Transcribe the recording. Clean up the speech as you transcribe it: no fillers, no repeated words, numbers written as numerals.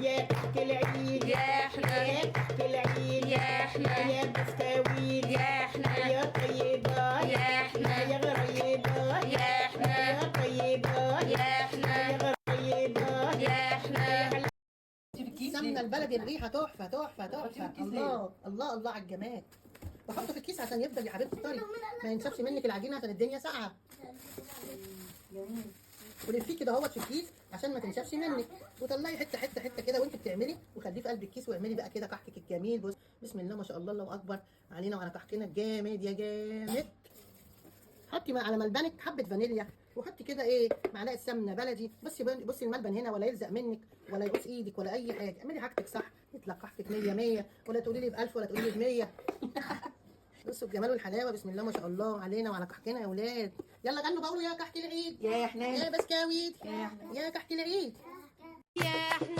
يا كحك العيد يا احنا يا كحك العيد يا احنا يا بسكويت يا احنا يا طيبات يا احنا يا غريبات يا احنا يا طيبات يا احنا يا غريبات يا احنا. السمنه البلدي الريحه تحفه تحفه تحفه. الله الله الله على الجمال. بحطه في الكيس عشان يفضل يا حبيبتي طري، ما ينشفش منك العجينه عشان الدنيا ساقعه. ولفيه كده اهوت في الكيس عشان ما تنشفش منك، وطلعي حته حته حته كده وانت بتعملي، وخليه في قلب الكيس، واعملي بقى كده كحكك الجميل. بص بسم الله ما شاء الله، الله اكبر علينا وعلى كحكنا الجامد يا جامد. حطي على ملبنك حبه فانيليا، وحطي كده ايه معلقه سمنه بلدي. بصي الملبن هنا ولا يلزق منك ولا يقص ايدك ولا اي حاجه. اعملي حاجتك صح يطلع كحكك 100 100، ولا تقولي لي ب1000 ولا تقولي لي ب100. بصوا الجمال والحلاوه بسم الله ما شاء الله علينا وعلى كحكنا يا اولاد. يلا غنوا بقولوا يا كحك العيد يا احنا يا بسكويت يا احنا يا كحك العيد. يا احنا